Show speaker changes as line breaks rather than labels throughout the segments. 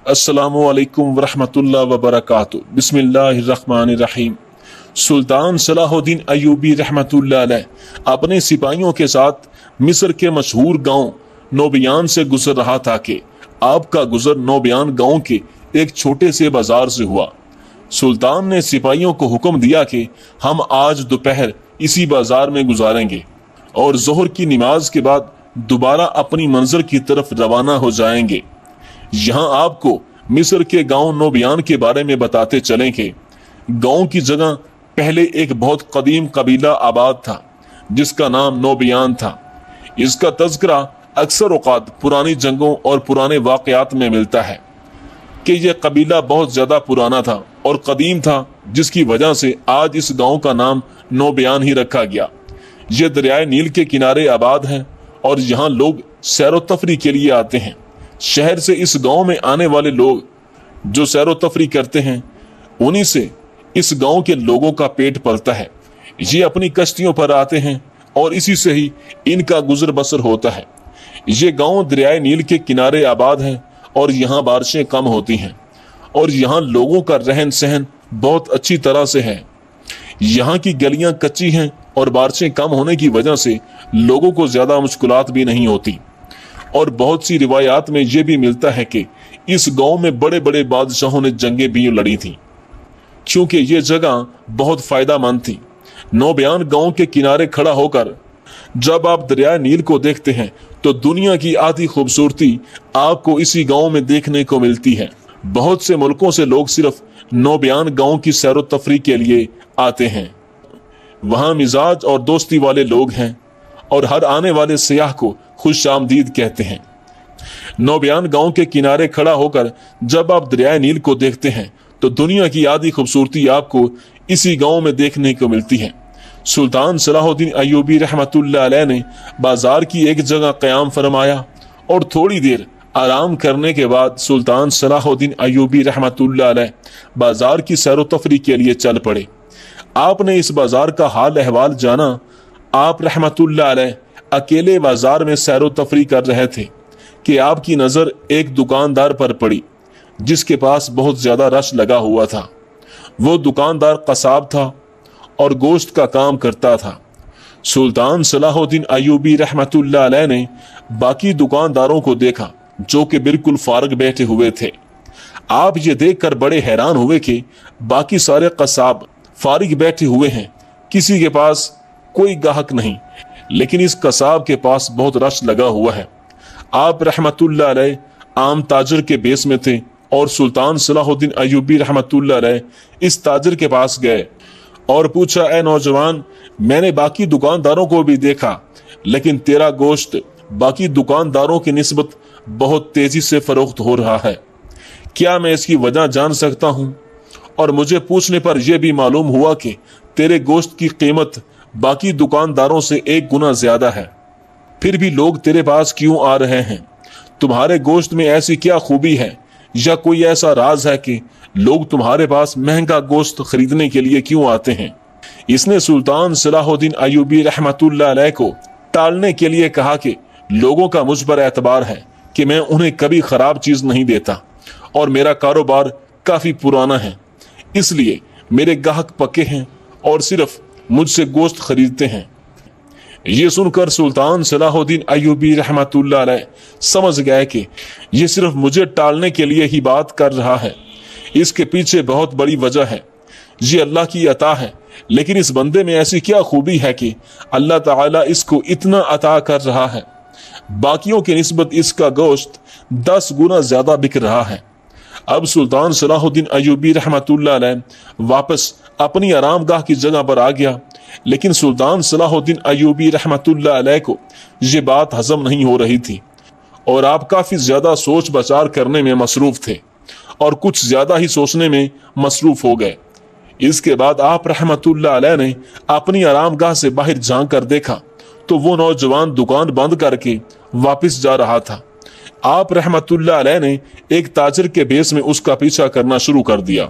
अस्सलामु अलैकुम वरहमतुल्लाहि वबरकातुहू। बिस्मिल्लाहिर्रहमानिर्रहीम। सुल्तान सलाहुद्दीन अय्यूबी रहमतुल्लाह अलैह अपने सिपाहियों के साथ मिस्र के मशहूर गांव नोबियान से गुजर रहा था कि आपका गुजर नोबियान गांव के एक छोटे से बाजार से हुआ। सुल्तान ने सिपाहियों को हुक्म दिया कि हम आज दोपहर इसी बाजार में गुजारेंगे और जोहर की नमाज के बाद दोबारा अपनी मंजिल की तरफ रवाना हो जाएंगे। यहाँ आपको मिस्र के गांव नोबियान के बारे में बताते चलें कि गांव की जगह पहले एक बहुत कदीम कबीला आबाद था जिसका नाम नोबियान था। इसका तज़किरा अक्सर औक़ात पुरानी जंगों और पुराने वाक़यात में मिलता है कि यह कबीला बहुत ज़्यादा पुराना था और कदीम था, जिसकी वजह से आज इस गांव का नाम नोबियान ही रखा गया। यह दरियाए नील के किनारे आबाद है और यहाँ लोग सैर व तफरी के लिए आते हैं। शहर से इस गांव में आने वाले लोग जो सैर व तफरी करते हैं, उन्हीं से इस गांव के लोगों का पेट पलता है। ये अपनी कश्तियों पर आते हैं और इसी से ही इनका गुजर बसर होता है। ये गांव दरियाए नील के किनारे आबाद है और यहाँ बारिशें कम होती हैं और यहाँ लोगों का रहन सहन बहुत अच्छी तरह से है। यहाँ की गलियाँ कच्ची हैं और बारिशें कम होने की वजह से लोगों को ज़्यादा मुश्किलात भी नहीं होती। और बहुत सी रिवायात में यह भी मिलता है कि इस गांव में बड़े बड़े बादशाहों ने जंगें भी लड़ी थी, क्योंकि ये जगह बहुत फायदेमंद थी। नोबियान गांव के किनारे खड़ा होकर जब आप दरिया नील को देखते हैं तो दुनिया की आधी खूबसूरती आपको इसी गांव में देखने को मिलती है। बहुत से मुल्कों से लोग सिर्फ नोबियान गांव की सैर व तफरी के लिए आते हैं। वहाँ मिजाज और दोस्ती वाले लोग हैं और हर आने वाले सियाह को खुश आमदीद कहते हैं। नोबियान गांव के किनारे खड़ा होकर जब आप दरियाए नील को देखते हैं तो दुनिया की आधी खूबसूरती आपको इसी गांव में देखने को मिलती है। सुल्तान सलाहुद्दीन अय्यूबी रहमतुल्लाह अलैह ने बाजार की एक जगह क़याम फरमाया और थोड़ी देर आराम करने के बाद सुल्तान सलाहुद्दीन अय्यूबी रहमतुल्लाह अलैह बाजार की सैर व तफरी के लिए चल पड़े। आपने इस बाजार का हाल अहवाल जाना। आप रहमतुल्लाह अलैह अकेले बाजार में सैर व तफरी कर रहे थे कि आपकी नज़र एक दुकानदार पर पड़ी जिसके पास बहुत ज़्यादा रश लगा हुआ था। वो दुकानदार कसाब था और गोश्त का काम करता था। सुल्तान सलाहुद्दीन अय्यूबी रहमतुल्लाह अलैह ने बाकी दुकानदारों को देखा जो कि बिल्कुल फारग बैठे हुए थे। आप ये देखकर बड़े हैरान हुए कि बाकी सारे कसाब फारिग बैठे हुए हैं, किसी के पास कोई गाहक नहीं, लेकिन इस कसाब के पास बहुत रश लगा हुआ है। आप रहमतुल्लाह अलैह आम ताजर के बेस में थे और सुल्तान सलाहुद्दीन अय्यूबी रहमतुल्लाह अलैह इस ताजर के पास गए और पूछा, ए नौजवान, मैंने बाकी दुकानदारों को भी देखा, लेकिन तेरा गोश्त बाकी दुकानदारों की निस्बत बहुत तेजी से फरोख्त हो रहा है। क्या मैं इसकी वजह जान सकता हूँ? और मुझे पूछने पर यह भी मालूम हुआ कि तेरे गोश्त की कीमत बाकी दुकानदारों से 1 गुना ज्यादा है। फिर भी लोग तेरे पास क्यों आ रहे हैं? तुम्हारे गोश्त में ऐसी क्या खूबी है या कोई ऐसा राज है कि लोग तुम्हारे पास महंगा गोश्त खरीदने के लिए क्यों आते हैं? इसने सुल्तान सलाहुद्दीन अय्यूबी रहमतुल्लाह अलैह को टालने के लिए कहा कि लोगों का मुझ पर एतबार है कि मैं उन्हें कभी खराब चीज नहीं देता और मेरा कारोबार काफी पुराना है, इसलिए मेरे गाहक पक्के हैं और सिर्फ मुझसे गोश्त खरीदते हैं। ये सुनकर सुल्तान सलाहुद्दीन अय्यूबी रहमतुल्लाह अलैह समझ गए कि ये सिर्फ मुझे टालने के लिए ही बात कर रहा है। इसके पीछे बहुत बड़ी वजह है। ये अल्लाह की अता है, लेकिन इस बंदे में ऐसी क्या खूबी है कि अल्लाह ताला इसको इतना अता कर रहा है। बाकियों की निस्बत इसका गोश्त 10 गुना ज्यादा बिक रहा है। अब सुल्तान सलाहुद्दीन अय्यूबी रहमतुल्लाह अलैह वापस अपनी आरामगाह की जगह पर आ गया, लेकिन सुल्तान सलाहुद्दीन अय्यूबी रहमतुल्लाह अलैह को ये बात हजम नहीं हो रही थी और आप काफी ज्यादा सोच बचार करने में मसरूफ थे और कुछ ज्यादा ही सोचने में मसरूफ हो गए। इसके बाद आप रहमतुल्लाह अलैह ने अपनी आरामगाह से बाहर झांक कर देखा तो वो नौजवान दुकान बंद करके वापस जा रहा था। आप रहमतुल्लाह अलैह ने एक ताजर के बेस में उसका पीछा करना शुरू कर दिया।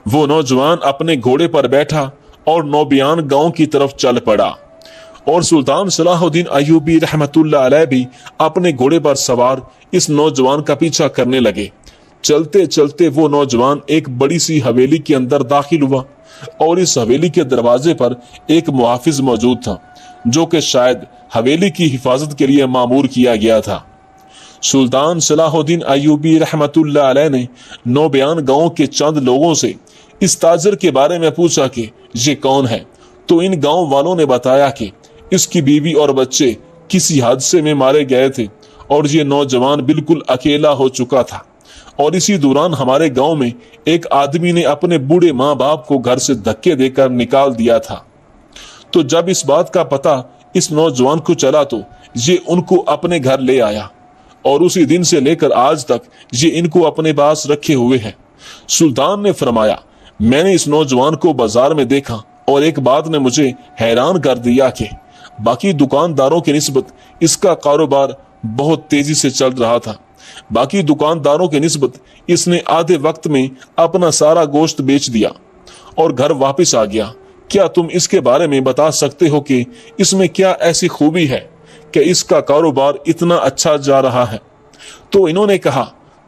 वो नौजवान अपने घोड़े पर बैठा और नोबियान गांव की तरफ चल पड़ा और सुल्तान सलाहुद्दीन अय्यूबी रहमतुल्लाह अलैह भी अपने घोड़े पर सवार इस नौजवान का पीछा करने लगे चलते चलते वो नौजवान एक बड़ी सी हवेली के अंदर दाखिल हुआ और इस हवेली के दरवाजे पर एक मुहाफिज मौजूद था, जो कि शायद हवेली की हिफाजत के लिए मामूर किया गया था। सुल्तान सलाहुद्दीन अय्यूबी रहमतुल्लाह अलैह ने नौबयान गांव के चंद लोगों से इस ताजर के बारे में पूछा कि ये कौन है। तो इन गांव वालों ने बताया कि इसकी बीवी और बच्चे किसी हादसे में मारे गए थे और ये नौजवान बिल्कुल अकेला हो चुका था, और इसी दौरान हमारे गांव में एक आदमी ने अपने बूढ़े माँ बाप को घर से धक्के देकर निकाल दिया था। तो जब इस बात का पता इस नौजवान को चला तो ये उनको अपने घर ले आया और उसी दिन से लेकर आज तक ये इनको अपने पास रखे हुए हैं। सुल्तान ने फरमाया, मैंने इस नौजवान को बाजार में देखा और एक बात ने मुझे हैरान कर दिया कि बाकी दुकानदारों की निस्बत इसका कारोबार बहुत तेजी से चल रहा था। बाकी दुकानदारों की निस्बत इसने आधे वक्त में अपना सारा गोश्त बेच दिया और घर वापस आ गया। क्या तुम इसके बारे में बता सकते हो कि इसमें क्या ऐसी खूबी है कि इसका कारोबार इतना अच्छा जा रहा है? तो इन्होंने कहा,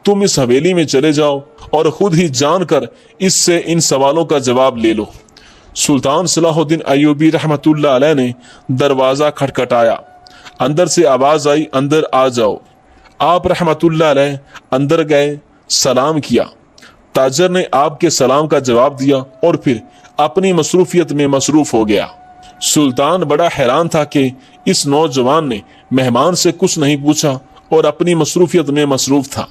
तुम इस हवेली में चले जाओ और खुद ही जानकर इससे इन सवालों का जवाब ले लो। सुल्तान सलाहुद्दीन अय्यूबी रहमतुल्लाह अलैह ने दरवाजा खटखटाया। अंदर से आवाज आई, अंदर आ जाओ। आप रहमतुल्लाह अलैह अंदर गए, सलाम किया। ताजर ने आपके सलाम का जवाब दिया और फिर अपनी मसरूफियत में मसरूफ हो गया। सुल्तान बड़ा हैरान था कि इस नौजवान ने मेहमान से कुछ नहीं पूछा और अपनी मसरूफियत में मसरूफ था।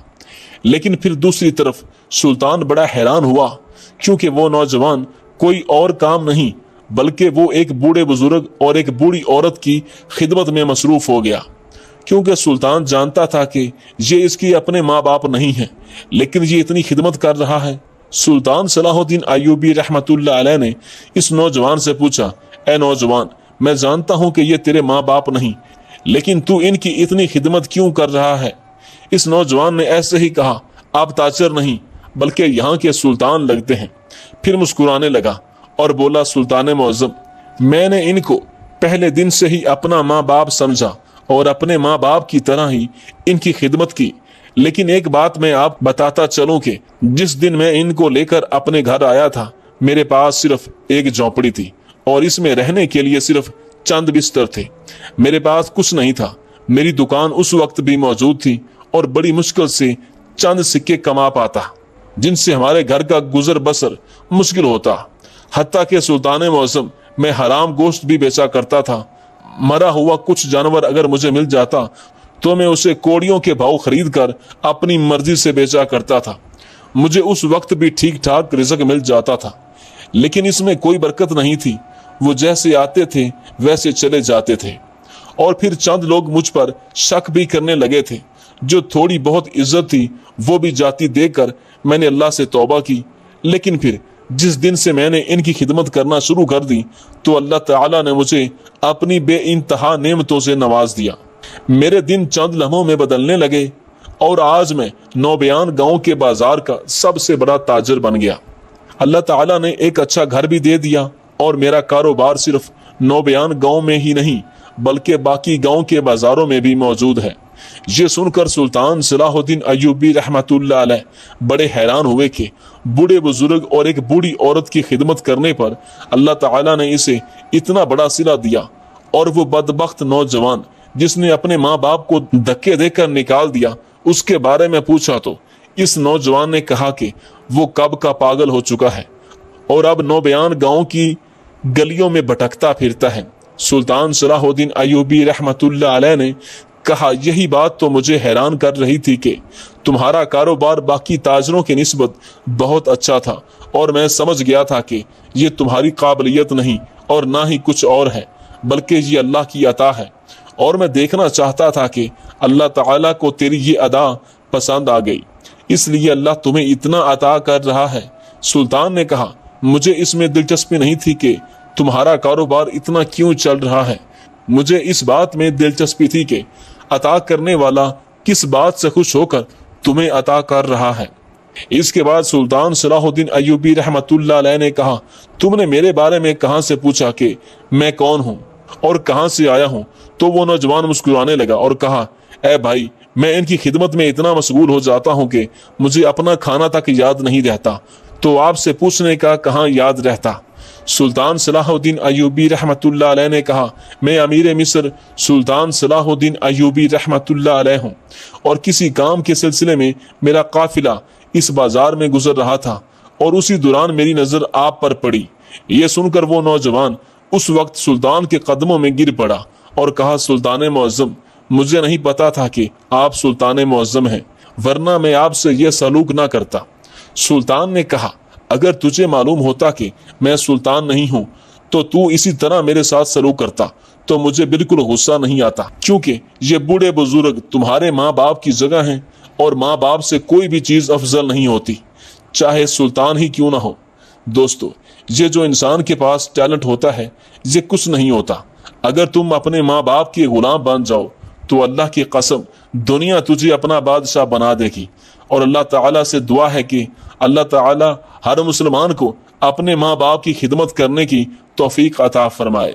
लेकिन फिर दूसरी तरफ सुल्तान बड़ा हैरान हुआ क्योंकि वो नौजवान कोई और काम नहीं बल्कि वो एक बूढ़े बुजुर्ग और एक बूढ़ी औरत की खिदमत में मसरूफ हो गया। क्योंकि सुल्तान जानता था कि ये इसकी अपने माँ बाप नहीं है, लेकिन ये इतनी खिदमत कर रहा है। सुल्तान सलाहुद्दीन अय्यूबी रहमतुल्लाह अलैह ने इस नौजवान से पूछा, ए नौजवान, मैं जानता हूं कि ये तेरे माँ बाप नहीं, लेकिन तू इनकी इतनी खिदमत क्यों कर रहा है? इस नौजवान ने ऐसे ही कहा, आप ताजर नहीं बल्कि यहाँ के सुल्तान लगते हैं। फिर मुस्कुराने लगा और बोला, सुल्तान मुअज्जम, मैंने इनको पहले दिन से ही अपना माँ बाप समझा और अपने माँ बाप की तरह ही इनकी खिदमत की। लेकिन एक बात मैं आप बताता चलूं कि जिस दिन मैं इनको लेकर अपने घर आया था, मेरे पास सिर्फ एक झोंपड़ी थी और इसमें रहने के लिए सिर्फ चंद बिस्तर थे। मेरे पास कुछ नहीं था। मेरी दुकान उस वक्त भी मौजूद थी और बड़ी मुश्किल से चंद सिक्के कमा पाता, जिनसे हमारे घर का गुजर बसर मुश्किल होता। हत्ता के सुल्तान मुअज्जम, मैं हराम गोश्त भी बेचा करता था। मरा हुआ कुछ जानवर अगर मुझे मिल जाता तो मैं उसे कोड़ियों के भाव खरीद कर अपनी मर्जी से बेचा करता था। मुझे उस वक्त भी ठीक ठाक रिज़्क मिल जाता था, लेकिन इसमें कोई बरकत नहीं थी। वो जैसे आते थे वैसे चले जाते थे। और फिर चंद लोग मुझ पर शक भी करने लगे थे। जो थोड़ी बहुत इज्जत थी वो भी जाती देकर मैंने अल्लाह से तौबा की। लेकिन फिर जिस दिन से मैंने इनकी खिदमत करना शुरू कर दी तो अल्लाह ताला ने मुझे अपनी बेइंतहा नेमतों से नवाज दिया। मेरे दिन चंद लम्हों में बदलने लगे और आज मैं नौबयान गांव के बाजार का सबसे बड़ा ताजर बन गया। अल्लाह ताला ने एक अच्छा घर भी दे दिया और मेरा कारोबार सिर्फ नौबयान गांव में ही नहीं बल्कि बाकी गांव के बाजारों में भी मौजूद है। ये सुनकर सुल्तान सलाहुद्दीन अय्यूबी रहमतुल्लाह अलैह बड़े हैरान हुए कि बूढ़े बुजुर्ग और एक बूढ़ी औरत की खिदमत करने पर अल्लाह ताला ने इसे इतना बड़ा सिला दिया। और वो बदबख्त नौजवान जिसने अपने माँ बाप को धक्के देकर निकाल दिया, उसके बारे में पूछा तो इस नौजवान ने कहा कि वो कब का पागल हो चुका है और अब नौबयान गांव की गलियों में भटकता फिरता है। सुल्तान सलाहुद्दीन अय्यूबी रहमतुल्लाह अलैह ने कहा, यही बात तो मुझे हैरान कर रही थी कि तुम्हारा कारोबार बाकी ताजरों की निस्बत बहुत अच्छा था और मैं समझ गया था कि ये तुम्हारी काबिलियत नहीं और ना ही कुछ और है बल्कि ये अल्लाह की अता है। और मैं देखना चाहता था कि अल्लाह ताला को तेरी ये अदा पसंद आ गई, इसलिए अल्लाह तुम्हें इतना अता कर रहा है। सुल्तान ने कहा, मुझे इसमें दिलचस्पी नहीं थी कि तुम्हारा कारोबार इतना क्यों चल रहा है। मुझे इस बात में दिलचस्पी थी कि अता करने वाला किस बात से खुश होकर तुम्हें अता कर रहा है। इसके बाद सुल्तान सलाहुद्दीन अय्यूबी रहमतुल्लाह अलैह ने कहा, तुमने मेरे बारे में कहां से पूछा कि मैं कौन हूं और कहां से आया हूं? तो वो नौजवान मुस्कुराने लगा और कहा, ए भाई, میں ان کی خدمت میں اتنا مشغول ہو جاتا ہوں کہ مجھے اپنا کھانا تک یاد نہیں رہتا، تو آپ سے پوچھنے کا کہاں یاد رہتا۔ سلطان صلاح الدین ایوبی رحمۃ اللہ علیہ نے کہا، میں امیر مصر سلطان صلاح الدین ایوبی رحمۃ اللہ علیہ ہوں، اور کسی کام کے سلسلے میں میرا قافلہ اس بازار میں گزر رہا تھا، اور اسی دوران میری نظر آپ پر پڑی۔ یہ سن کر وہ نوجوان اس وقت سلطان کے قدموں میں گر پڑا اور کہا، سلطان معظم، مجھے نہیں پتا تھا کہ آپ سلطان معظم ہیں، ورنہ میں آپ سے یہ سلوک نہ کرتا۔ سلطان نے کہا، اگر تجھے معلوم ہوتا کہ میں سلطان نہیں ہوں تو تو اسی طرح میرے ساتھ سلوک کرتا تو مجھے بالکل غصہ نہیں آتا، کیونکہ یہ بوڑھے بزرگ تمہارے ماں باپ کی جگہ ہیں، اور ماں باپ سے کوئی بھی چیز افضل نہیں ہوتی، چاہے سلطان ہی کیوں نہ ہو۔ دوستو، یہ جو انسان کے پاس ٹیلنٹ ہوتا ہے یہ کچھ نہیں ہوتا۔ اگر تم اپنے ماں باپ کے غلام بن جاؤ تو اللہ کی قسم دنیا تجھے اپنا بادشاہ بنا دے گی، اور اللہ تعالیٰ سے دعا ہے کہ اللہ تعالیٰ ہر مسلمان کو اپنے ماں باپ کی خدمت کرنے کی توفیق عطا فرمائے۔